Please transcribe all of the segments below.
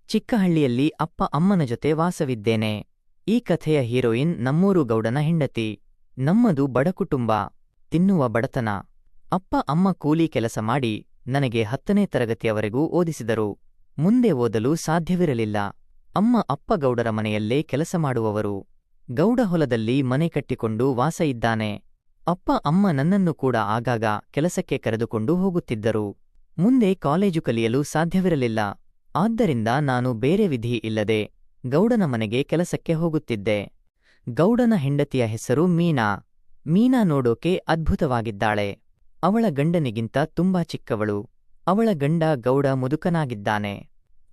ಚಿಕ್ಕಹಳ್ಳಿಯಲ್ಲಿ ಅಪ್ಪ ಅಮ್ಮನ ಜೊತೆ ವಾಸವಿದ್ದೇನೆ. ಈ ಕಥೆಯ ಹೀರೋಯಿನ್ ನಮ್ಮೂರು ಗೌಡನ ಹೆಂಡತಿ. ನಮ್ಮದು ಬಡ ಕುಟುಂಬ, ತಿನ್ನುವ ಬಡತನ. ಅಪ್ಪ ಅಮ್ಮ ಕೂಲಿ ಕೆಲಸ ಮಾಡಿ ನನಗೆ 10ನೇ ತರಗತಿಯವರೆಗೂ ಓದಿಸಿದರು. ಮುಂದೆ ಓದಲು ಸಾಧ್ಯವಿರಲಿಲ್ಲ. ಅಮ್ಮ ಅಪ್ಪ ಗೌಡರ ಮನೆಯಲ್ಲೇ ಕೆಲಸ ಮಾಡುವವರು. ಗೌಡ ಹೊಲದಲ್ಲಿ ಮನೆ ಕಟ್ಟಿಕೊಂಡು ವಾಸ ಇದ್ದಾನೆ. ಅಪ್ಪ ಅಮ್ಮ ನನ್ನನ್ನು ಕೂಡ ಆಗಾಗ ಕೆಲಸಕ್ಕೆ ಕರೆದುಕೊಂಡು ಹೋಗುತ್ತಿದ್ದರು. ಮುಂದೆ ಕಾಲೇಜು ಕಲಿಯಲು ಸಾಧ್ಯವಿರಲಿಲ್ಲ. ಆದ್ದರಿಂದ ನಾನು ಬೇರೆ ವಿಧಿ ಇಲ್ಲದೆ ಗೌಡನ ಮನೆಗೆ ಕೆಲಸಕ್ಕೆ ಹೋಗುತ್ತಿದ್ದೆ. ಗೌಡನ ಹೆಂಡತಿಯ ಹೆಸರು ಮೀನಾ. ಮೀನಾ ನೋಡೋಕೆ ಅದ್ಭುತವಾಗಿದ್ದಾಳೆ. ಅವಳ ಗಂಡನಿಗಿಂತ ತುಂಬಾ ಚಿಕ್ಕವಳು. ಅವಳ ಗಂಡ ಗೌಡ ಮುದುಕನಾಗಿದ್ದಾನೆ.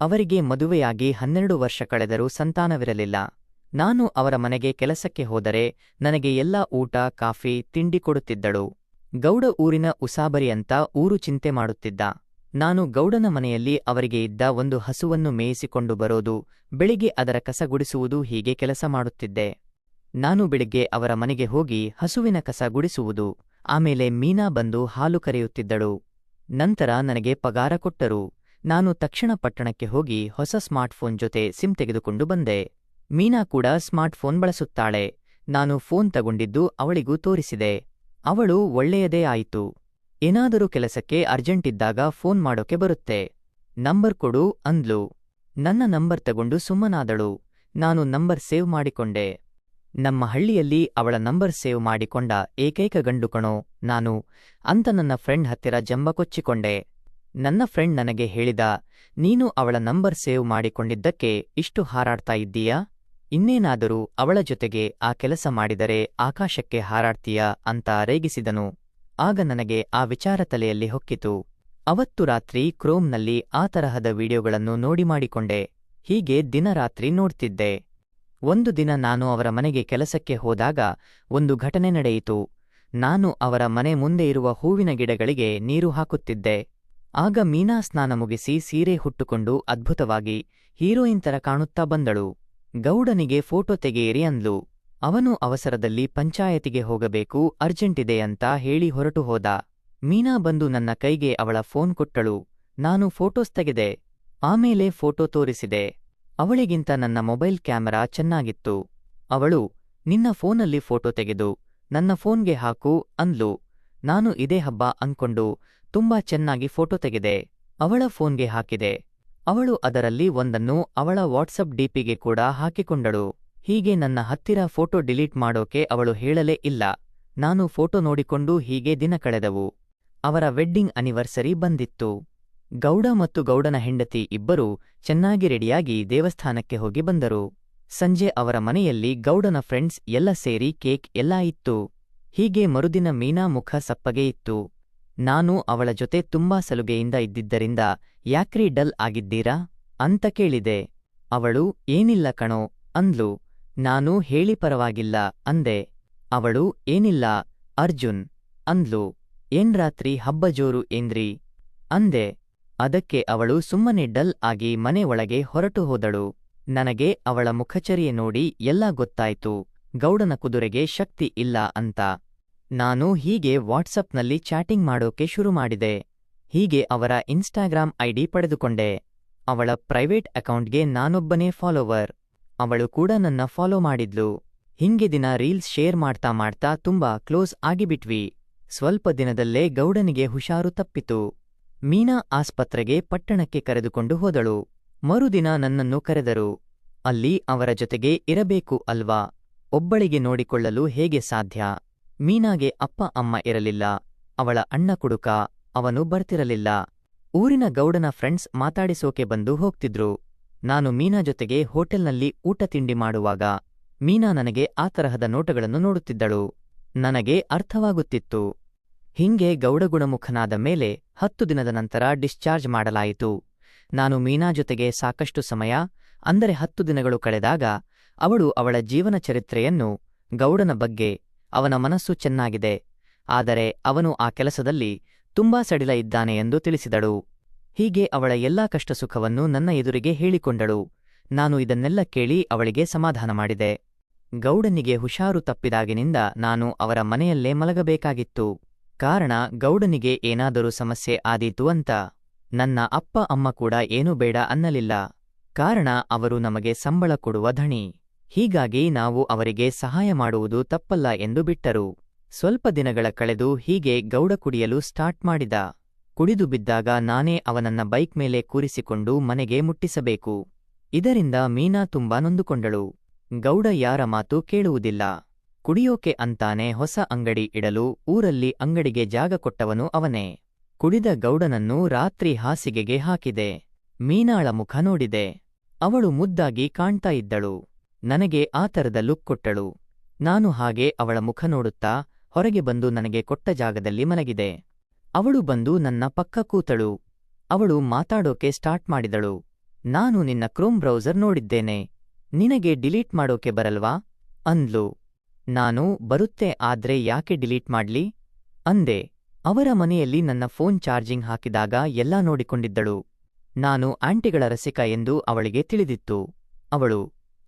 ಅವರಿಗೆ ಮದುವೆಯಾಗಿ 12 ವರ್ಷ ಕಳೆದರೂ ಸಂತಾನವಿರಲಿಲ್ಲ. ನಾನು ಅವರ ಮನೆಗೆ ಕೆಲಸಕ್ಕೆ ಹೋದರೆ ನನಗೆ ಎಲ್ಲ ಊಟ, ಕಾಫಿ, ತಿಂಡಿ ಕೊಡುತ್ತಿದ್ದಳು. ಗೌಡ ಊರಿನ ಉಸಾಬರಿ ಅಂತ ಊರು ಚಿಂತೆ ಮಾಡುತ್ತಿದ್ದ. ನಾನು ಗೌಡನ ಮನೆಯಲ್ಲಿ ಅವರಿಗೆ ಇದ್ದ ಒಂದು ಹಸುವನ್ನು ಮೇಯಿಸಿಕೊಂಡು ಬರೋದು, ಬೆಳಿಗ್ಗೆ ಅದರ ಕಸ ಗುಡಿಸುವುದು, ಹೀಗೆ ಕೆಲಸ ಮಾಡುತ್ತಿದ್ದೆ. ನಾನು ಬೆಳಿಗ್ಗೆ ಅವರ ಮನೆಗೆ ಹೋಗಿ ಹಸುವಿನ ಕಸ ಗುಡಿಸುವುದು, ಆಮೇಲೆ ಮೀನಾ ಬಂದು ಹಾಲು ಕರೆಯುತ್ತಿದ್ದಳು. ನಂತರ ನನಗೆ ಪಗಾರ ಕೊಟ್ಟರು. ನಾನು ತಕ್ಷಣ ಪಟ್ಟಣಕ್ಕೆ ಹೋಗಿ ಹೊಸ ಸ್ಮಾರ್ಟ್ಫೋನ್ ಜೊತೆ ಸಿಮ್ ತೆಗೆದುಕೊಂಡು ಬಂದೆ. ಮೀನಾ ಕೂಡ ಸ್ಮಾರ್ಟ್ಫೋನ್ ಬಳಸುತ್ತಾಳೆ. ನಾನು ಫೋನ್ ತಗೊಂಡಿದ್ದು ಅವಳಿಗೂ ತೋರಿಸಿದೆ. ಅವಳು ಒಳ್ಳೆಯದೇ ಆಯಿತು. ಏನಾದರೂ ಕೆಲಸಕ್ಕೆ ಅರ್ಜೆಂಟಿದ್ದಾಗ ಫೋನ್ ಮಾಡೋಕೆ ಬರುತ್ತೆ, ನಂಬರ್ ಕೊಡು ಅಂದ್ಲು. ನನ್ನ ನಂಬರ್ ತಗೊಂಡು ಸುಮ್ಮನಾದಳು. ನಾನು ನಂಬರ್ ಸೇವ್ ಮಾಡಿಕೊಂಡೆ. ನಮ್ಮ ಹಳ್ಳಿಯಲ್ಲಿ ಅವಳ ನಂಬರ್ ಸೇವ್ ಮಾಡಿಕೊಂಡ ಏಕೈಕ ಗಂಡು ಕಣೋ ನಾನು ಅಂತ ನನ್ನ ಫ್ರೆಂಡ್ ಹತ್ತಿರ ಜಂಬ ಕೊಚ್ಚಿಕೊಂಡೆ. ನನ್ನ ಫ್ರೆಂಡ್ ನನಗೆ ಹೇಳಿದ, ನೀನು ಅವಳ ನಂಬರ್ ಸೇವ್ ಮಾಡಿಕೊಂಡಿದ್ದಕ್ಕೆ ಇಷ್ಟು ಹಾರಾಡ್ತಾ ಇದ್ದೀಯಾ? ಇನ್ನೇನಾದರೂ ಅವಳ ಜೊತೆಗೆ ಆ ಕೆಲಸ ಮಾಡಿದರೆ ಆಕಾಶಕ್ಕೆ ಹಾರಾಡ್ತೀಯಾ ಅಂತ ರೇಗಿಸಿದನು. ಆಗ ನನಗೆ ಆ ವಿಚಾರ ತಲೆಯಲ್ಲಿ ಹೊಕ್ಕಿತು. ಅವತ್ತು ರಾತ್ರಿ ಕ್ರೋಮ್ನಲ್ಲಿ ಆ ತರಹದ ವಿಡಿಯೋಗಳನ್ನು ನೋಡಿ ಮಾಡಿಕೊಂಡೆ. ಹೀಗೆ ದಿನರಾತ್ರಿ ನೋಡ್ತಿದ್ದೆ. ಒಂದು ದಿನ ನಾನು ಅವರ ಮನೆಗೆ ಕೆಲಸಕ್ಕೆ ಹೋದಾಗ ಒಂದು ಘಟನೆ ನಡೆಯಿತು. ನಾನು ಅವರ ಮನೆ ಮುಂದೆ ಇರುವ ಹೂವಿನ ಗಿಡಗಳಿಗೆ ನೀರು ಹಾಕುತ್ತಿದ್ದೆ. ಆಗ ಮೀನಾ ಸ್ನಾನ ಮುಗಿಸಿ ಸೀರೆ ಹುಟ್ಟುಕೊಂಡು ಅದ್ಭುತವಾಗಿ ಹೀರೋಯಿನ್ ತರ ಕಾಣುತ್ತಾ ಬಂದಳು. ಗೌಡನಿಗೆ ಫೋಟೋ ತೆಗೆಯಿರಿ ಅಂದ್ಲು. ಅವನು ಅವಸರದಲ್ಲಿ ಪಂಚಾಯತಿಗೆ ಹೋಗಬೇಕು, ಅರ್ಜೆಂಟಿದೆ ಅಂತ ಹೇಳಿ ಹೊರಟು ಹೋದ. ಮೀನಾ ಬಂದು ನನ್ನ ಕೈಗೆ ಅವಳ ಫೋನ್ ಕೊಟ್ಟಳು. ನಾನು ಫೋಟೋಸ್ ತೆಗೆದೆ. ಆಮೇಲೆ ಫೋಟೋ ತೋರಿಸಿದೆ. ಅವಳಿಗಿಂತ ನನ್ನ ಮೊಬೈಲ್ ಕ್ಯಾಮೆರಾ ಚೆನ್ನಾಗಿತ್ತು. ಅವಳು, ನಿನ್ನ ಫೋನಲ್ಲಿ ಫೋಟೋ ತೆಗೆದು ನನ್ನ ಫೋನ್ಗೆ ಹಾಕು ಅಂದ್ಲು. ನಾನು ಇದೇ ಹಬ್ಬ ಅಂದ್ಕೊಂಡು ತುಂಬಾ ಚೆನ್ನಾಗಿ ಫೋಟೋ ತೆಗೆದೆ. ಅವಳ ಫೋನ್ಗೆ ಹಾಕಿದೆ. ಅವಳು ಅದರಲ್ಲಿ ಒಂದನ್ನು ಅವಳ ವಾಟ್ಸಪ್ ಡಿಪಿಗೆ ಕೂಡ ಹಾಕಿಕೊಂಡಳು. ಹೀಗೆ ನನ್ನ ಹತ್ತಿರ ಫೋಟೋ ಡಿಲೀಟ್ ಮಾಡೋಕೆ ಅವಳು ಹೇಳಲೇ ಇಲ್ಲ. ನಾನು ಫೋಟೋ ನೋಡಿಕೊಂಡು ಹೀಗೆ ದಿನ ಕಳೆದವು. ಅವರ ವೆಡ್ಡಿಂಗ್ ಅನಿವರ್ಸರಿ ಬಂದಿತ್ತು. ಗೌಡ ಮತ್ತು ಗೌಡನ ಹೆಂಡತಿ ಇಬ್ಬರೂ ಚೆನ್ನಾಗಿ ರೆಡಿಯಾಗಿ ದೇವಸ್ಥಾನಕ್ಕೆ ಹೋಗಿ ಬಂದರು. ಸಂಜೆ ಅವರ ಮನೆಯಲ್ಲಿ ಗೌಡನ ಫ್ರೆಂಡ್ಸ್ ಎಲ್ಲ ಸೇರಿ ಕೇಕ್ ಎಲ್ಲಾ ಇತ್ತು. ಹೀಗೆ ಮರುದಿನ ಮೀನಾ ಮುಖ ಸಪ್ಪಗೆ ಇತ್ತು. ನಾನು ಅವಳ ಜೊತೆ ತುಂಬಾ ಸಲುಗೆಯಿಂದ ಇದ್ದಿದ್ದರಿಂದ ಯಾಕ್ರೀ ಡಲ್ ಆಗಿದ್ದೀರಾ ಅಂತ ಕೇಳಿದೆ. ಅವಳು, ಏನಿಲ್ಲ ಕಣೋ ಅಂದ್ಲು. ನಾನು ಹೇಳಿ ಪರವಾಗಿಲ್ಲ ಅಂದೆ. ಅವಳು, ಏನಿಲ್ಲ ಅರ್ಜುನ್ ಅಂದ್ಲು. ಏನ್ರಾತ್ರಿ ಹಬ್ಬ ಜೋರು ಏನ್ರಿ ಅಂದೆ. ಅದಕ್ಕೆ ಅವಳು ಸುಮ್ಮನೆ ಡಲ್ ಆಗಿ ಮನೆ ಒಳಗೆ ಹೊರಟು ಹೋದಳು. ನನಗೆ ಅವಳ ಮುಖಚರ್ಯೆ ನೋಡಿ ಎಲ್ಲ ಗೊತ್ತಾಯ್ತು, ಗೌಡನ ಕುದುರೆಗೆ ಶಕ್ತಿ ಇಲ್ಲ ಅಂತ. ನಾನು ಹೀಗೆ ವಾಟ್ಸಪ್ನಲ್ಲಿ ಚಾಟಿಂಗ್ ಮಾಡೋಕೆ ಶುರು ಮಾಡಿದೆ. ಹೀಗೆ ಅವರ ಇನ್ಸ್ಟಾಗ್ರಾಮ್ ಐಡಿ ಪಡೆದುಕೊಂಡೆ. ಅವಳ ಪ್ರೈವೇಟ್ ಅಕೌಂಟ್ಗೆ ನಾನೊಬ್ಬನೇ ಫಾಲೋವರ್. ಅವಳು ಕೂಡ ನನ್ನ ಫಾಲೋ ಮಾಡಿದ್ಲು. ಹಿಂಗೆ ದಿನ ರೀಲ್ಸ್ ಶೇರ್ ಮಾಡ್ತಾ ಮಾಡ್ತಾ ತುಂಬಾ ಕ್ಲೋಸ್ ಆಗಿಬಿಟ್ವಿ. ಸ್ವಲ್ಪ ದಿನದಲ್ಲೇ ಗೌಡನಿಗೆ ಹುಷಾರು ತಪ್ಪಿತು. ಮೀನಾ ಆಸ್ಪತ್ರೆಗೆ ಪಟ್ಟಣಕ್ಕೆ ಕರೆದುಕೊಂಡು ಹೋದಳು. ಮರುದಿನ ನನ್ನನ್ನು ಕರೆದರು. ಅಲ್ಲಿ ಅವರ ಜೊತೆಗೆ ಇರಬೇಕು ಅಲ್ವಾ, ಒಬ್ಬಳಿಗೆ ನೋಡಿಕೊಳ್ಳಲು ಹೇಗೆ ಸಾಧ್ಯ? ಮೀನಾಗೆ ಅಪ್ಪ ಅಮ್ಮ ಇರಲಿಲ್ಲ. ಅವಳ ಅಣ್ಣ ಕುಡುಕ, ಅವನು ಬರ್ತಿರಲಿಲ್ಲ. ಊರಿನ ಗೌಡನ ಫ್ರೆಂಡ್ಸ್ ಮಾತಾಡಿಸೋಕೆ ಬಂದು ಹೋಗ್ತಿದ್ರು. ನಾನು ಮೀನಾ ಜೊತೆಗೆ ಹೋಟೆಲ್ನಲ್ಲಿ ಊಟ ತಿಂಡಿ ಮಾಡುವಾಗ ಮೀನಾ ನನಗೆ ಆ ತರಹದ ನೋಟಗಳನ್ನು ನೋಡುತ್ತಿದ್ದಳು. ನನಗೆ ಅರ್ಥವಾಗುತ್ತಿತ್ತು. ಹಿಂಗೆ ಗೌಡಗುಣಮುಖನಾದ ಮೇಲೆ 10 ದಿನದ ನಂತರ ಡಿಸ್ಚಾರ್ಜ್ ಮಾಡಲಾಯಿತು. ನಾನು ಮೀನಾ ಜೊತೆಗೆ ಸಾಕಷ್ಟು ಸಮಯ, ಅಂದರೆ 10 ದಿನಗಳು ಕಳೆದಾಗ ಅವಳು ಅವಳ ಜೀವನ ಚರಿತ್ರೆಯನ್ನು, ಗೌಡನ ಬಗ್ಗೆ, ಅವನ ಮನಸ್ಸು ಚೆನ್ನಾಗಿದೆ, ಆದರೆ ಅವನು ಆ ಕೆಲಸದಲ್ಲಿ ತುಂಬಾ ಸಡಿಲ ಇದ್ದಾನೆ ಎಂದು ತಿಳಿಸಿದಳು. ಹೀಗೆ ಅವಳ ಎಲ್ಲಾ ಕಷ್ಟ ಸುಖವನ್ನು ನನ್ನ ಎದುರಿಗೆ ಹೇಳಿಕೊಂಡಳು. ನಾನು ಇದನ್ನೆಲ್ಲ ಕೇಳಿ ಅವಳಿಗೆ ಸಮಾಧಾನ ಮಾಡಿದೆ. ಗೌಡನಿಗೆ ಹುಷಾರು ತಪ್ಪಿದಾಗಿನಿಂದ ನಾನು ಅವರ ಮನೆಯಲ್ಲೇ ಮಲಗಬೇಕಾಗಿತ್ತು. ಕಾರಣ, ಗೌಡನಿಗೆ ಏನಾದರೂ ಸಮಸ್ಯೆ ಆದೀತು ಅಂತ. ನನ್ನ ಅಪ್ಪ ಅಮ್ಮ ಕೂಡ ಏನೂ ಬೇಡ ಅನ್ನಲಿಲ್ಲ. ಕಾರಣ ಅವರು ನಮಗೆ ಸಂಬಳ ಕೊಡುವ ಧಣಿ. ಹೀಗಾಗಿ ನಾವು ಅವರಿಗೆ ಸಹಾಯ ಮಾಡುವುದು ತಪ್ಪಲ್ಲ ಎಂದು ಬಿಟ್ಟರು. ಸ್ವಲ್ಪ ದಿನಗಳ ಕಳೆದು ಹೀಗೆ ಗೌಡ ಕುಡಿಯಲು ಸ್ಟಾರ್ಟ್ ಮಾಡಿದ. ಕುಡಿದು ಬಿದ್ದಾಗ ನಾನೇ ಅವನನ್ನ ಬೈಕ್ ಮೇಲೆ ಕೂರಿಸಿಕೊಂಡು ಮನೆಗೆ ಮುಟ್ಟಿಸಬೇಕು. ಇದರಿಂದ ಮೀನಾ ತುಂಬಾ ನೊಂದುಕೊಂಡಳು. ಗೌಡ ಯಾರ ಮಾತು ಕೇಳುವುದಿಲ್ಲ. ಕುಡಿಯೋಕೆ ಅಂತಾನೆ ಹೊಸ ಅಂಗಡಿ ಇಡಲು ಊರಲ್ಲಿ ಅಂಗಡಿಗೆ ಜಾಗ ಕೊಟ್ಟವನು ಅವನೇ. ಕುಡಿದ ಗೌಡನನ್ನು ರಾತ್ರಿ ಹಾಸಿಗೆಗೆ ಹಾಕಿದೆ. ಮೀನಾಳ ಮುಖ ನೋಡಿದೆ. ಅವಳು ಮುದ್ದಾಗಿ ಕಾಣ್ತಾ ಇದ್ದಳು. ನನಗೆ ಆ ಥರದ ಲುಕ್ ಕೊಟ್ಟಳು. ನಾನು ಹಾಗೆ ಅವಳ ಮುಖ ನೋಡುತ್ತಾ ಹೊರಗೆ ಬಂದು ನನಗೆ ಕೊಟ್ಟ ಜಾಗದಲ್ಲಿ ಮಲಗಿದೆ. ಅವಳು ಬಂದು ನನ್ನ ಪಕ್ಕ ಕೂತಳು. ಅವಳು ಮಾತಾಡೋಕೆ ಸ್ಟಾರ್ಟ್ ಮಾಡಿದಳು. ನಾನು ನಿನ್ನ ಕ್ರೋಮ್ ಬ್ರೌಸರ್ ನೋಡಿದ್ದೇನೆ. ನಿನಗೆ ಡಿಲೀಟ್ ಮಾಡೋಕೆ ಬರಲ್ವಾ ಅಂದ್ಲು. ನಾನು ಬರುತ್ತೆ, ಆದ್ರೆ ಯಾಕೆ ಡಿಲೀಟ್ ಮಾಡ್ಲಿ ಅಂದೆ. ಅವರ ಮನೆಯಲ್ಲಿ ನನ್ನ ಫೋನ್ ಚಾರ್ಜಿಂಗ್ ಹಾಕಿದಾಗ ಎಲ್ಲಾ ನೋಡಿಕೊಂಡಿದ್ದಳು. ನಾನು ಆಂಟಿಗಳ ರಸಿಕ ಎಂದು ಅವಳಿಗೆ ತಿಳಿದಿತ್ತು.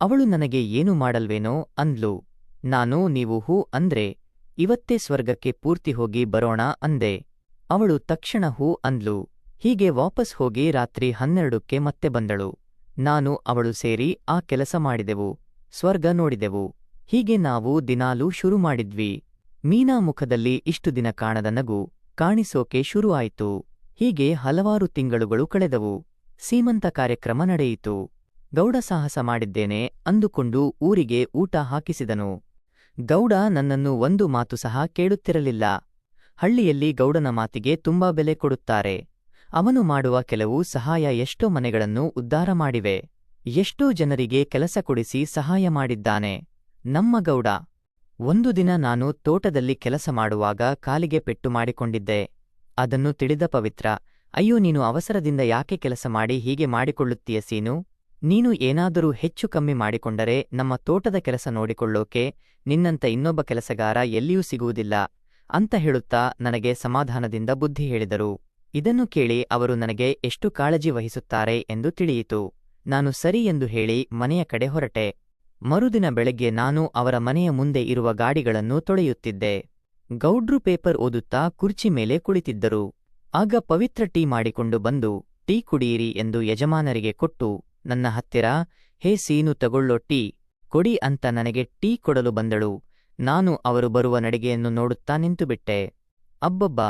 ಅವಳು ನನಗೆ ಏನು ಮಾಡಲ್ವೇನೋ ಅಂದ್ಲು. ನಾನು ನೀವು ಹೂ ಅಂದ್ರೆ ಇವತ್ತೇ ಸ್ವರ್ಗಕ್ಕೆ ಪೂರ್ತಿ ಹೋಗಿ ಬರೋಣ ಅಂದೆ. ಅವಳು ತಕ್ಷಣ ಹೂ ಅಂದ್ಲು. ಹೀಗೆ ವಾಪಸ್ ಹೋಗಿ ರಾತ್ರಿ 12ಕ್ಕೆ ಮತ್ತೆ ಬಂದಳು. ನಾನು ಅವಳು ಸೇರಿ ಆ ಕೆಲಸ ಮಾಡಿದೆವು. ಸ್ವರ್ಗ ನೋಡಿದೆವು. ಹೀಗೆ ನಾವು ದಿನಾಲೂ ಶುರು ಮಾಡಿದ್ವಿ. ಮೀನಾ ಮುಖದಲ್ಲಿ ಇಷ್ಟು ದಿನ ಕಾಣದ ನಗು ಕಾಣಿಸೋಕೆ ಶುರು ಆಯ್ತು. ಹೀಗೆ ಹಲವಾರು ತಿಂಗಳುಗಳು ಕಳೆದವು. ಸೀಮಂತ ಕಾರ್ಯಕ್ರಮ ನಡೆಯಿತು. ಗೌಡ ಸಾಹಸ ಮಾಡಿದ್ದೇನೆ ಅಂದುಕೊಂಡು ಊರಿಗೆ ಊಟ ಹಾಕಿಸಿದನು. ಗೌಡ ನನ್ನನ್ನು ಒಂದು ಮಾತು ಸಹ ಕೇಳುತ್ತಿರಲಿಲ್ಲ. ಹಳ್ಳಿಯಲ್ಲಿ ಗೌಡನ ಮಾತಿಗೆ ತುಂಬಾ ಬೆಲೆ ಕೊಡುತ್ತಾರೆ. ಅವನು ಮಾಡುವ ಕೆಲವು ಸಹಾಯ ಎಷ್ಟೋ ಮನೆಗಳನ್ನು ಉದ್ಧಾರ ಮಾಡಿವೆ. ಎಷ್ಟೋ ಜನರಿಗೆ ಕೆಲಸ ಕೊಡಿಸಿ ಸಹಾಯ ಮಾಡಿದ್ದಾನೆ ನಮ್ಮ ಗೌಡ. ಒಂದು ದಿನ ನಾನು ತೋಟದಲ್ಲಿ ಕೆಲಸ ಮಾಡುವಾಗ ಕಾಲಿಗೆ ಪೆಟ್ಟು ಮಾಡಿಕೊಂಡಿದ್ದೆ. ಅದನ್ನು ತಿಳಿದ ಪವಿತ್ರ, ಅಯ್ಯೋ, ನೀನು ಅವಸರದಿಂದ ಯಾಕೆ ಕೆಲಸ ಮಾಡಿ ಹೀಗೆ ಮಾಡಿಕೊಳ್ಳುತ್ತೀಯ ಸೀನು? ನೀನು ಏನಾದರೂ ಹೆಚ್ಚು ಕಮ್ಮಿ ಮಾಡಿಕೊಂಡರೆ ನಮ್ಮ ತೋಟದ ಕೆಲಸ ನೋಡಿಕೊಳ್ಳೋಕೆ ನಿನ್ನಂತ ಇನ್ನೊಬ್ಬ ಕೆಲಸಗಾರ ಎಲ್ಲಿಯೂ ಸಿಗುವುದಿಲ್ಲ ಅಂತ ಹೇಳುತ್ತಾ ನನಗೆ ಸಮಾಧಾನದಿಂದ ಬುದ್ಧಿ ಹೇಳಿದರು. ಇದನ್ನು ಕೇಳಿ ಅವರು ನನಗೆ ಎಷ್ಟು ಕಾಳಜಿ ವಹಿಸುತ್ತಾರೆ ಎಂದು ತಿಳಿಯಿತು. ನಾನು ಸರಿ ಎಂದು ಹೇಳಿ ಮನೆಯ ಕಡೆ ಹೊರಟೆ. ಮರುದಿನ ಬೆಳಗ್ಗೆ ನಾನು ಅವರ ಮನೆಯ ಮುಂದೆ ಇರುವ ಗಾಡಿಗಳನ್ನು ತೊಳೆಯುತ್ತಿದ್ದೆ. ಗೌಡ್ರು ಪೇಪರ್ ಓದುತ್ತಾ ಕುರ್ಚಿ ಮೇಲೆ ಕುಳಿತಿದ್ದರು. ಆಗ ಪವಿತ್ರ ಟೀ ಮಾಡಿಕೊಂಡು ಬಂದು ಟೀ ಕುಡಿಯಿರಿ ಎಂದು ಯಜಮಾನರಿಗೆ ಕೊಟ್ಟು ನನ್ನ ಹತ್ತಿರ, ಹೇ ಸೀನು, ತಗೊಳ್ಳೋ ಟೀ ಕೊಡಿ ಅಂತ ನನಗೆ ಟೀ ಕೊಡಲು ಬಂದಳು. ನಾನು ಅವರು ಬರುವ ನಡಿಗೆಯನ್ನು ನೋಡುತ್ತಾ ನಿಂತುಬಿಟ್ಟೆ. ಅಬ್ಬಬ್ಬಾ,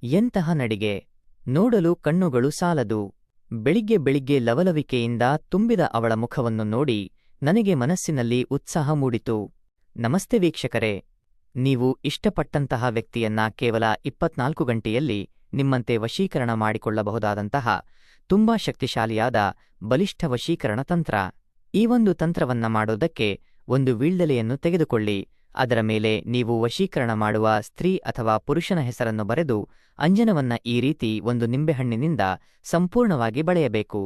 ಎಂತಹ ನಡಿಗೆ! ನೋಡಲು ಕಣ್ಣುಗಳು ಸಾಲದು. ಬೆಳಿಗ್ಗೆ ಲವಲವಿಕೆಯಿಂದ ತುಂಬಿದ ಅವಳ ಮುಖವನ್ನು ನೋಡಿ ನನಗೆ ಮನಸ್ಸಿನಲ್ಲಿ ಉತ್ಸಾಹ ಮೂಡಿತು. ನಮಸ್ತೆ ವೀಕ್ಷಕರೇ, ನೀವು ಇಷ್ಟಪಟ್ಟಂತಹ ವ್ಯಕ್ತಿಯನ್ನ ಕೇವಲ 24 ಗಂಟೆಯಲ್ಲಿ ನಿಮ್ಮಂತೆ ವಶೀಕರಣ ಮಾಡಿಕೊಳ್ಳಬಹುದಾದಂತಹ ತುಂಬಾ ಶಕ್ತಿಶಾಲಿಯಾದ ಬಲಿಷ್ಠ ವಶೀಕರಣ ತಂತ್ರ. ಈ ಒಂದು ತಂತ್ರವನ್ನ ಮಾಡೋದಕ್ಕೆ ಒಂದು ವೀಳ್ಯದೆಲೆಯನ್ನು ತೆಗೆದುಕೊಳ್ಳಿ. ಅದರ ಮೇಲೆ ನೀವು ವಶೀಕರಣ ಮಾಡುವ ಸ್ತ್ರೀ ಅಥವಾ ಪುರುಷನ ಹೆಸರನ್ನು ಬರೆದು ಅಂಜನವನ್ನ ಈ ರೀತಿ ಒಂದು ನಿಂಬೆಹಣ್ಣಿನಿಂದ ಸಂಪೂರ್ಣವಾಗಿ ಬಳೆಯಬೇಕು.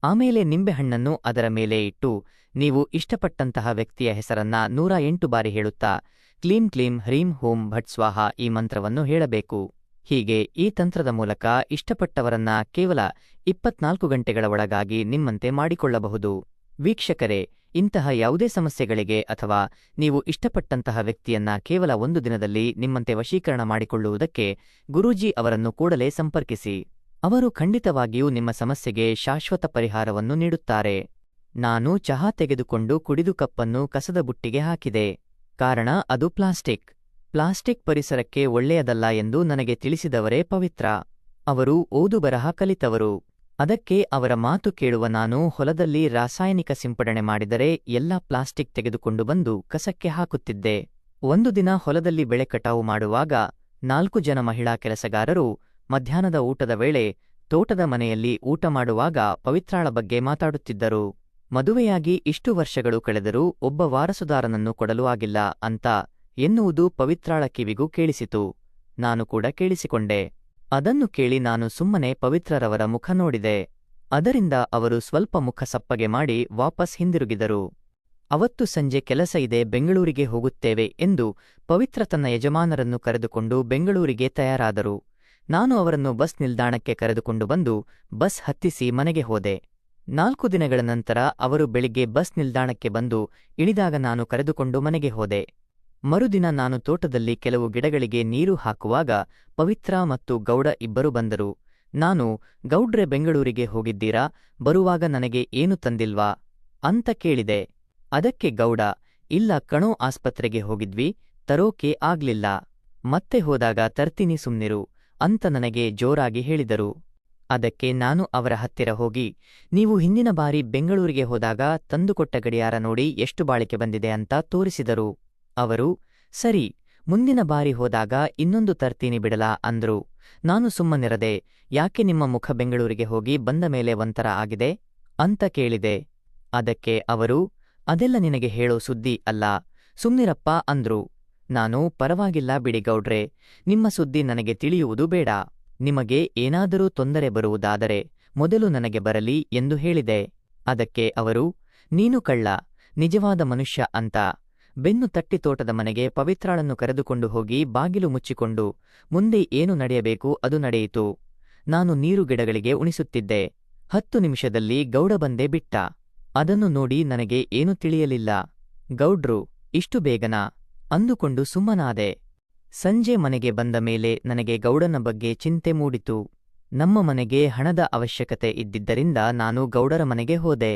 ಆಮೇಲೆ ನಿಂಬೆಹಣ್ಣನ್ನು ಅದರ ಮೇಲೆ ಇಟ್ಟು ನೀವು ಇಷ್ಟಪಟ್ಟಂತಹ ವ್ಯಕ್ತಿಯ ಹೆಸರನ್ನ 108 ಬಾರಿ ಹೇಳುತ್ತಾ ಕ್ಲೀಂ ಕ್ಲೀಂ ಹ್ರೀಂ ಹೂಂ ಭಟ್ ಸ್ವಾಹ ಈ ಮಂತ್ರವನ್ನು ಹೇಳಬೇಕು. ಹೀಗೆ ಈ ತಂತ್ರದ ಮೂಲಕ ಇಷ್ಟಪಟ್ಟವರನ್ನ ಕೇವಲ 24 ಗಂಟೆಗಳ ಒಳಗಾಗಿ ನಿಮ್ಮಂತೆ ಮಾಡಿಕೊಳ್ಳಬಹುದು. ವೀಕ್ಷಕರೇ, ಇಂತಹ ಯಾವುದೇ ಸಮಸ್ಯೆಗಳಿಗೆ ಅಥವಾ ನೀವು ಇಷ್ಟಪಟ್ಟಂತಹ ವ್ಯಕ್ತಿಯನ್ನ ಕೇವಲ ಒಂದು ದಿನದಲ್ಲಿ ನಿಮ್ಮಂತೆ ವಶೀಕರಣ ಮಾಡಿಕೊಳ್ಳುವುದಕ್ಕೆ ಗುರೂಜಿ ಅವರನ್ನು ಕೂಡಲೇ ಸಂಪರ್ಕಿಸಿ. ಅವರು ಖಂಡಿತವಾಗಿಯೂ ನಿಮ್ಮ ಸಮಸ್ಯೆಗೆ ಶಾಶ್ವತ ಪರಿಹಾರವನ್ನು ನೀಡುತ್ತಾರೆ. ನಾನು ಚಹಾ ತೆಗೆದುಕೊಂಡು ಕುಡಿದು ಕಪ್ಪನ್ನು ಕಸದ ಬುಟ್ಟಿಗೆ ಹಾಕಿದೆ. ಕಾರಣ ಅದು ಪ್ಲಾಸ್ಟಿಕ್ ಪರಿಸರಕ್ಕೆ ಒಳ್ಳೆಯದಲ್ಲ ಎಂದು ನನಗೆ ತಿಳಿಸಿದವರೇ ಪವಿತ್ರ. ಅವರು ಓದು ಬರಹ ಕಲಿತವರು. ಅದಕ್ಕೆ ಅವರ ಮಾತು ಕೇಳುವ ನಾನು ಹೊಲದಲ್ಲಿ ರಾಸಾಯನಿಕ ಸಿಂಪಡಣೆ ಮಾಡಿದರೆ ಎಲ್ಲ ಪ್ಲಾಸ್ಟಿಕ್ ತೆಗೆದುಕೊಂಡು ಬಂದು ಕಸಕ್ಕೆ ಹಾಕುತ್ತಿದ್ದೆ. ಒಂದು ದಿನ ಹೊಲದಲ್ಲಿ ಬೆಳೆ ಕಟಾವು ಮಾಡುವಾಗ 4 ಜನ ಮಹಿಳಾ ಕೆಲಸಗಾರರು ಮಧ್ಯಾಹ್ನದ ಊಟದ ವೇಳೆ ತೋಟದ ಮನೆಯಲ್ಲಿ ಊಟ ಮಾಡುವಾಗ ಪವಿತ್ರಾಳ ಬಗ್ಗೆ ಮಾತಾಡುತ್ತಿದ್ದರು. ಮದುವೆಯಾಗಿ ಇಷ್ಟು ವರ್ಷಗಳು ಕಳೆದರೂ ಒಬ್ಬ ವಾರಸುದಾರನನ್ನು ಕೊಡಲು ಆಗಿಲ್ಲ ಅಂತ ಎನ್ನುವುದು ಪವಿತ್ರಾಳ ಕಿವಿಗೂ ಕೇಳಿಸಿತು. ನಾನು ಕೂಡ ಕೇಳಿಸಿಕೊಂಡೆ. ಅದನ್ನು ಕೇಳಿ ನಾನು ಸುಮ್ಮನೆ ಪವಿತ್ರರವರ ಮುಖ ನೋಡಿದೆ. ಅದರಿಂದ ಅವರು ಸ್ವಲ್ಪ ಮುಖ ಸಪ್ಪಗೆ ಮಾಡಿ ವಾಪಸ್ ಹಿಂದಿರುಗಿದರು. ಅವತ್ತು ಸಂಜೆ ಕೆಲಸ ಇದೆ, ಬೆಂಗಳೂರಿಗೆ ಹೋಗುತ್ತೇವೆ ಎಂದು ಪವಿತ್ರ ತನ್ನ ಯಜಮಾನರನ್ನು ಕರೆದುಕೊಂಡು ಬೆಂಗಳೂರಿಗೆ ತಯಾರಾದರು. ನಾನು ಅವರನ್ನು ಬಸ್ ನಿಲ್ದಾಣಕ್ಕೆ ಕರೆದುಕೊಂಡು ಬಂದು ಬಸ್ ಹತ್ತಿಸಿ ಮನೆಗೆ ಹೋದೆ. 4 ದಿನಗಳ ನಂತರ ಅವರು ಬೆಳಿಗ್ಗೆ ಬಸ್ ನಿಲ್ದಾಣಕ್ಕೆ ಬಂದು ಇಳಿದಾಗ ನಾನು ಕರೆದುಕೊಂಡು ಮನೆಗೆ ಹೋದೆ. ಮರುದಿನ ನಾನು ತೋಟದಲ್ಲಿ ಕೆಲವು ಗಿಡಗಳಿಗೆ ನೀರು ಹಾಕುವಾಗ ಪವಿತ್ರ ಮತ್ತು ಗೌಡ ಇಬ್ಬರು ಬಂದರು. ನಾನು, ಗೌಡ್ರೆ ಬೆಂಗಳೂರಿಗೆ ಹೋಗಿದ್ದೀರಾ, ಬರುವಾಗ ನನಗೆ ಏನು ತಂದಿಲ್ವಾ ಅಂತ ಕೇಳಿದೆ. ಅದಕ್ಕೆ ಗೌಡ, ಇಲ್ಲ ಕಣೋ, ಆಸ್ಪತ್ರೆಗೆ ಹೋಗಿದ್ವಿ, ತರೋಕೆ ಆಗ್ಲಿಲ್ಲ, ಮತ್ತೆ ಹೋದಾಗ ತರ್ತೀನಿ ಸುಮ್ನಿರು ಅಂತ ನನಗೆ ಜೋರಾಗಿ ಹೇಳಿದರು. ಅದಕ್ಕೆ ನಾನು ಅವರ ಹತ್ತಿರ ಹೋಗಿ, ನೀವು ಹಿಂದಿನ ಬಾರಿ ಬೆಂಗಳೂರಿಗೆ ಹೋದಾಗ ತಂದುಕೊಟ್ಟ ಗಡಿಯಾರ ನೋಡಿ ಎಷ್ಟು ಬಾಳಿಕೆ ಬಂದಿದೆ ಅಂತ ತೋರಿಸಿದರು. ಅವರು, ಸರಿ, ಮುಂದಿನ ಬಾರಿ ಹೋದಾಗ ಇನ್ನೊಂದು ತರ್ತೀನಿ ಬಿಡಲಾ ಅಂದ್ರು. ನಾನು ಸುಮ್ಮನಿರದೆ, ಯಾಕೆ ನಿಮ್ಮ ಮುಖ ಬೆಂಗಳೂರಿಗೆ ಹೋಗಿ ಬಂದ ಮೇಲೆ ಒಂಥರ ಆಗಿದೆ ಅಂತ ಕೇಳಿದೆ. ಅದಕ್ಕೆ ಅವರು, ಅದೆಲ್ಲ ನಿನಗೆ ಹೇಳೋ ಸುದ್ದಿ ಅಲ್ಲ, ಸುಮ್ನಿರಪ್ಪ ಅಂದ್ರು. ನಾನು, ಪರವಾಗಿಲ್ಲ ಬಿಡಿ ಗೌಡ್ರೆ, ನಿಮ್ಮ ಸುದ್ದಿ ನನಗೆ ತಿಳಿಯುವುದು ಬೇಡ, ನಿಮಗೆ ಏನಾದರೂ ತೊಂದರೆ ಬರುವುದಾದರೆ ಮೊದಲು ನನಗೆ ಬರಲಿ ಎಂದು ಹೇಳಿದೆ. ಅದಕ್ಕೆ ಅವರು, ನೀನು ಕಳ್ಳ, ನಿಜವಾದ ಮನುಷ್ಯ ಅಂತ ಬೆನ್ನು ತಟ್ಟಿ ತೋಟದ ಮನೆಗೆ ಪವಿತ್ರಾಳನ್ನು ಕರೆದುಕೊಂಡು ಹೋಗಿ ಬಾಗಿಲು ಮುಚ್ಚಿಕೊಂಡು ಮುಂದೆ ಏನು ನಡೆಯಬೇಕು ಅದು ನಡೆಯಿತು. ನಾನು ನೀರು ಗಿಡಗಳಿಗೆ ಉಣಿಸುತ್ತಿದ್ದೆ. 10 ನಿಮಿಷದಲ್ಲಿ ಗೌಡ ಬಂದೇ ಬಿಟ್ಟ. ಅದನ್ನು ನೋಡಿ ನನಗೆ ಏನೂ ತಿಳಿಯಲಿಲ್ಲ. ಗೌಡ್ರು, ಇಷ್ಟು ಬೇಗನಾ ಅಂದುಕೊಂಡು ಸುಮ್ಮನಾದೆ. ಸಂಜೆ ಮನೆಗೆ ಬಂದ ಮೇಲೆ ನನಗೆ ಗೌಡನ ಬಗ್ಗೆ ಚಿಂತೆ ಮೂಡಿತು. ನಮ್ಮ ಮನೆಗೆ ಹಣದ ಅವಶ್ಯಕತೆ ಇದ್ದಿದ್ದರಿಂದ ನಾನು ಗೌಡರ ಮನೆಗೆ ಹೋದೆ.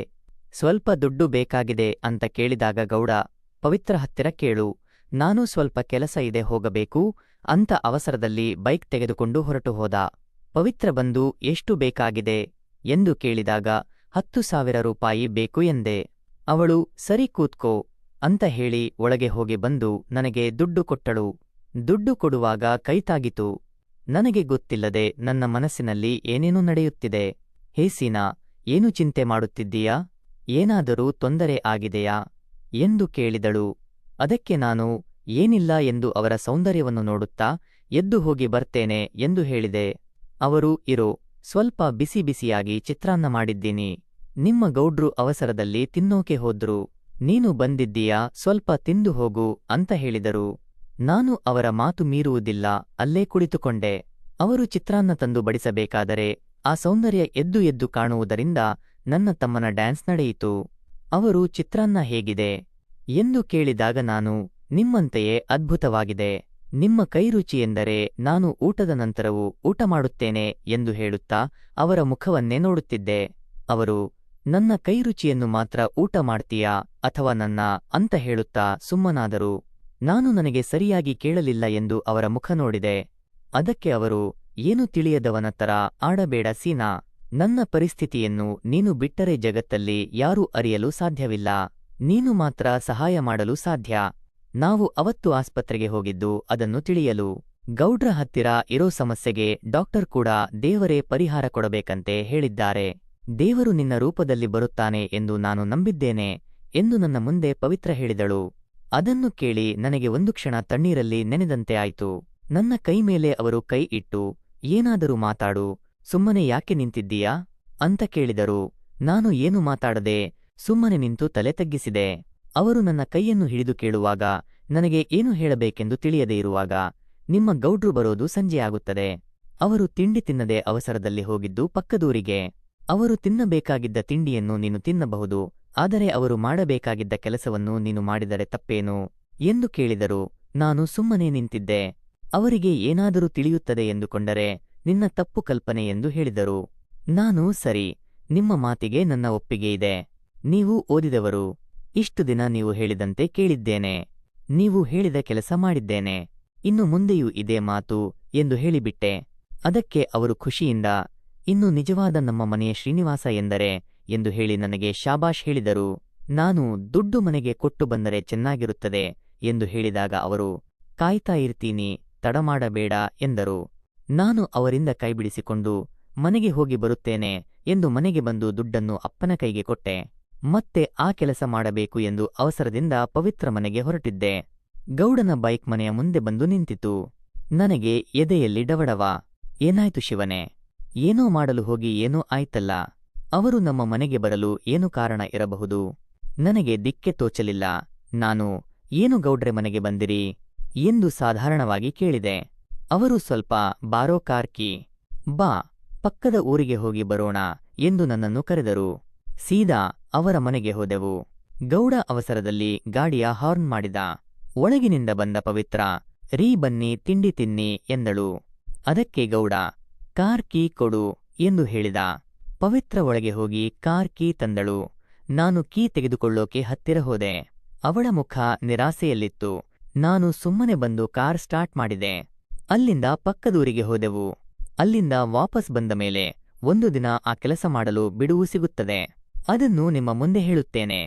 ಸ್ವಲ್ಪ ದುಡ್ಡು ಬೇಕಾಗಿದೆ ಅಂತ ಕೇಳಿದಾಗ ಗೌಡ, ಪವಿತ್ರ ಹತ್ತಿರ ಕೇಳು, ನಾನು ಸ್ವಲ್ಪ ಕೆಲಸ ಇದೆ ಹೋಗಬೇಕು ಅಂತ ಅವಸರದಲ್ಲಿ ಬೈಕ್ ತೆಗೆದುಕೊಂಡು ಹೊರಟು ಹೋದ. ಪವಿತ್ರ ಬಂದು ಎಷ್ಟು ಬೇಕಾಗಿದೆ ಎಂದು ಕೇಳಿದಾಗ 10,000 ರೂಪಾಯಿ ಬೇಕು ಎಂದೆ. ಅವಳು, ಸರಿ ಕೂತ್ಕೋ ಅಂತ ಹೇಳಿ ಒಳಗೆ ಹೋಗಿ ಬಂದು ನನಗೆ ದುಡ್ಡು ಕೊಟ್ಟಳು. ದುಡ್ಡು ಕೊಡುವಾಗ ಕೈತಾಗಿತು. ನನಗೆ ಗೊತ್ತಿಲ್ಲದೆ ನನ್ನ ಮನಸ್ಸಿನಲ್ಲಿ ಏನೇನೋ ನಡೆಯುತ್ತಿದೆ. ಹೇ ಸೀನಾ, ಏನು ಚಿಂತೆ ಮಾಡುತ್ತಿದ್ದೀಯಾ, ಏನಾದರೂ ತೊಂದರೆ ಆಗಿದೆಯಾ ಎಂದು ಕೇಳಿದಳು. ಅದಕ್ಕೆ ನಾನು, ಏನಿಲ್ಲ ಎಂದು ಅವರ ಸೌಂದರ್ಯವನ್ನು ನೋಡುತ್ತಾ ಎದ್ದು ಹೋಗಿ ಬರ್ತೇನೆ ಎಂದು ಹೇಳಿದೆ. ಅವರು, ಇರೋ, ಸ್ವಲ್ಪ ಬಿಸಿ ಬಿಸಿಯಾಗಿ ಚಿತ್ರಾನ್ನ ಮಾಡಿದ್ದೀನಿ, ನಿಮ್ಮ ಗೌಡ್ರು ಅವಸರದಲ್ಲಿ ತಿನ್ನೋಕೆ ಹೋದ್ರು, ನೀನು ಬಂದಿದ್ದೀಯಾ, ಸ್ವಲ್ಪ ತಿಂದು ಹೋಗು ಅಂತ ಹೇಳಿದರು. ನಾನು ಅವರ ಮಾತು ಮೀರುವುದಿಲ್ಲ, ಅಲ್ಲೇ ಕುಳಿತುಕೊಂಡೆ. ಅವರು ಚಿತ್ರಾನ್ನ ತಂದು ಬಡಿಸಬೇಕಾದರೆ ಆ ಸೌಂದರ್ಯ ಎದ್ದು ಎದ್ದು ಕಾಣುವುದರಿಂದ ನನ್ನ ತಮ್ಮನ ಡ್ಯಾನ್ಸ್ ನಡೆಯಿತು. ಅವರು, ಚಿತ್ರಾನ್ನ ಹೇಗಿದೆ ಎಂದು ಕೇಳಿದಾಗ ನಾನು, ನಿಮ್ಮಂತೆಯೇ ಅದ್ಭುತವಾಗಿದೆ, ನಿಮ್ಮ ಕೈರುಚಿ ಎಂದರೆ ನಾನು ಊಟದ ನಂತರವೂ ಊಟ ಮಾಡುತ್ತೇನೆ ಎಂದು ಹೇಳುತ್ತಾ ಅವರ ಮುಖವನ್ನೇ ನೋಡುತ್ತಿದ್ದೆ. ಅವರು, ನನ್ನ ಕೈರುಚಿಯನ್ನು ಮಾತ್ರ ಊಟ ಮಾಡ್ತೀಯಾ ಅಥವಾ ನನ್ನ ಅಂತ ಹೇಳುತ್ತಾ ಸುಮ್ಮನಾದರು. ನಾನು ನನಗೆ ಸರಿಯಾಗಿ ಕೇಳಲಿಲ್ಲ ಎಂದು ಅವರ ಮುಖ ನೋಡಿದೆ. ಅದಕ್ಕೆ ಅವರು, ಏನು ತಿಳಿಯದವನ ತರ ಆಡಬೇಡ ಸೀನಾ, ನನ್ನ ಪರಿಸ್ಥಿತಿಯನ್ನು ನೀನು ಬಿಟ್ಟರೆ ಜಗತ್ತಲ್ಲಿ ಯಾರೂ ಅರಿಯಲು ಸಾಧ್ಯವಿಲ್ಲ, ನೀನು ಮಾತ್ರ ಸಹಾಯ ಮಾಡಲು ಸಾಧ್ಯ. ನಾವು ಅವತ್ತು ಆಸ್ಪತ್ರೆಗೆ ಹೋಗಿದ್ದು ಅದನ್ನು ತಿಳಿಯಲು. ಗೌಡ್ರ ಹತ್ತಿರ ಇರೋ ಸಮಸ್ಯೆಗೆ ಡಾಕ್ಟರ್ ಕೂಡ ದೇವರೇ ಪರಿಹಾರ ಕೊಡಬೇಕಂತೆ ಹೇಳಿದ್ದಾರೆ. ದೇವರು ನಿನ್ನ ರೂಪದಲ್ಲಿ ಬರುತ್ತಾನೆ ಎಂದು ನಾನು ನಂಬಿದ್ದೇನೆ ಎಂದು ನನ್ನ ಮುಂದೆ ಪವಿತ್ರ ಹೇಳಿದಳು. ಅದನ್ನು ಕೇಳಿ ನನಗೆ ಒಂದು ಕ್ಷಣ ತಣ್ಣೀರಲ್ಲಿ ನೆನೆದಂತೆ ಆಯ್ತು. ನನ್ನ ಕೈ ಮೇಲೆ ಅವರು ಕೈ ಇಟ್ಟು, ಏನಾದರೂ ಮಾತಾಡು, ಸುಮ್ಮನೆ ಯಾಕೆ ನಿಂತಿದ್ದೀಯಾ ಅಂತ ಕೇಳಿದರು. ನಾನು ಏನು ಮಾತಾಡದೆ ಸುಮ್ಮನೆ ನಿಂತು ತಲೆ ತಗ್ಗಿಸಿದೆ. ಅವರು ನನ್ನ ಕೈಯನ್ನು ಹಿಡಿದು ಕೇಳುವಾಗ ನನಗೆ ಏನು ಹೇಳಬೇಕೆಂದು ತಿಳಿಯದೇ ಇರುವಾಗ, ನಿಮ್ಮ ಗೌಡ್ರು ಬರೋದು ಸಂಜೆಯಾಗುತ್ತದೆ, ಅವರು ತಿಂಡಿ ತಿನ್ನದೆ ಅವಸರದಲ್ಲಿ ಹೋಗಿದ್ದು ಪಕ್ಕದೂರಿಗೆ, ಅವರು ತಿನ್ನಬೇಕಾಗಿದ್ದ ತಿಂಡಿಯನ್ನು ನೀನು ತಿನ್ನಬಹುದು, ಆದರೆ ಅವರು ಮಾಡಬೇಕಾಗಿದ್ದ ಕೆಲಸವನ್ನು ನೀನು ಮಾಡಿದರೆ ತಪ್ಪೇನು ಎಂದು ಕೇಳಿದರು. ನಾನು ಸುಮ್ಮನೆ ನಿಂತಿದ್ದೆ. ಅವರಿಗೆ ಏನಾದರೂ ತಿಳಿಯುತ್ತದೆ ಎಂದುಕೊಂಡರೆ ನಿನ್ನ ತಪ್ಪು ಕಲ್ಪನೆ ಎಂದು ಹೇಳಿದರು. ನಾನು, ಸರಿ, ನಿಮ್ಮ ಮಾತಿಗೆ ನನ್ನ ಒಪ್ಪಿಗೆ ಇದೆ, ನೀವು ಓದಿದವರು, ಇಷ್ಟು ದಿನ ನೀವು ಹೇಳಿದಂತೆ ಕೇಳಿದ್ದೇನೆ, ನೀವು ಹೇಳಿದ ಕೆಲಸ ಮಾಡಿದ್ದೇನೆ, ಇನ್ನು ಮುಂದೆಯೂ ಇದೇ ಮಾತು ಎಂದು ಹೇಳಿಬಿಟ್ಟೆ. ಅದಕ್ಕೆ ಅವರು ಖುಷಿಯಿಂದ, ಇನ್ನು ನಿಜವಾದ ನಮ್ಮ ಮನೆಯ ಶ್ರೀನಿವಾಸ ಎಂದರೆ ಎಂದು ಹೇಳಿ ನನಗೆ ಶಾಬಾಷ್ ಹೇಳಿದರು. ನಾನು, ದುಡ್ಡು ಮನೆಗೆ ಕೊಟ್ಟು ಬಂದರೆ ಚೆನ್ನಾಗಿರುತ್ತದೆ ಎಂದು ಹೇಳಿದಾಗ ಅವರು, ಕಾಯ್ತಾ ಇರ್ತೀನಿ, ತಡಮಾಡಬೇಡ ಎಂದರು. ನಾನು ಅವರಿಂದ ಕೈಬಿಡಿಸಿಕೊಂಡು ಮನೆಗೆ ಹೋಗಿ ಬರುತ್ತೇನೆ ಎಂದು ಮನೆಗೆ ಬಂದು ದುಡ್ಡನ್ನು ಅಪ್ಪನ ಕೈಗೆ ಕೊಟ್ಟೆ. ಮತ್ತೆ ಆ ಕೆಲಸ ಮಾಡಬೇಕು ಎಂದು ಅವಸರದಿಂದ ಪವಿತ್ರ ಮನೆಗೆ ಹೊರಟಿದ್ದೆ. ಗೌಡನ ಬೈಕ್ ಮನೆಯ ಮುಂದೆ ಬಂದು ನಿಂತಿತು. ನನಗೆ ಎದೆಯಲ್ಲಿ ಡವಡವ. ಏನಾಯ್ತು ಶಿವನೇ, ಏನೋ ಮಾಡಲು ಹೋಗಿ ಏನೋ ಆಯ್ತಲ್ಲ, ಅವರು ನಮ್ಮ ಮನೆಗೆ ಬರಲು ಏನು ಕಾರಣ ಇರಬಹುದು? ನನಗೆ ದಿಕ್ಕೆ ತೋಚಲಿಲ್ಲ. ನಾನು, ಏನು ಗೌಡ್ರೆ ಮನೆಗೆ ಬಂದಿರಿ ಎಂದು ಸಾಧಾರಣವಾಗಿ ಕೇಳಿದೆ. ಅವರು ಸ್ವಲ್ಪ ಬಾರೋ ಕಾರ್ಕಿ, ಬಾ, ಪಕ್ಕದ ಊರಿಗೆ ಹೋಗಿ ಬರೋಣ ಎಂದು ನನ್ನನ್ನು ಕರೆದರು. ಸೀದಾ ಅವರ ಮನೆಗೆ ಹೋದೆವು. ಗೌಡ ಅವಸರದಲ್ಲಿ ಗಾಡಿಯ ಹಾರ್ನ್ ಮಾಡಿದ. ಒಳಗಿನಿಂದ ಬಂದ ಪವಿತ್ರ, ರೀ ಬನ್ನಿ ತಿಂಡಿ ತಿನ್ನಿ ಎಂದಳು. ಅದಕ್ಕೆ ಗೌಡ, ಕಾರ್ ಕೀ ಕೊಡು ಎಂದು ಹೇಳಿದ. ಪವಿತ್ರ ಒಳಗೆ ಹೋಗಿ ಕಾರ್ ಕೀ ತಂದಳು. ನಾನು ಕೀ ತೆಗೆದುಕೊಳ್ಳೋಕೆ ಹತ್ತಿರ ಹೋದೆ. ಅವಳ ಮುಖ ನಿರಾಸೆಯಲ್ಲಿತ್ತು. ನಾನು ಸುಮ್ಮನೆ ಬಂದು ಕಾರ್ ಸ್ಟಾರ್ಟ್ ಮಾಡಿದೆ. ಅಲ್ಲಿಂದ ಪಕ್ಕದೂರಿಗೆ ಹೋದೆವು. ಅಲ್ಲಿಂದ ವಾಪಸ್ ಬಂದ ಮೇಲೆ ಒಂದು ದಿನ ಆ ಕೆಲಸ ಮಾಡಲು ಬಿಡುವು ಸಿಗುತ್ತದೆ. ಅದನ್ನು ನಿಮ್ಮ ಮುಂದೆ ಹೇಳುತ್ತೇನೆ.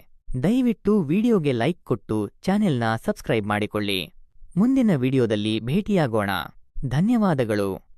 ದಯವಿಟ್ಟು ವಿಡಿಯೋಗೆ ಲೈಕ್ ಕೊಟ್ಟು ಚಾನೆಲ್ನ ಸಬ್ಸ್ಕ್ರೈಬ್ ಮಾಡಿಕೊಳ್ಳಿ. ಮುಂದಿನ ವಿಡಿಯೋದಲ್ಲಿ ಭೇಟಿಯಾಗೋಣ. ಧನ್ಯವಾದಗಳು.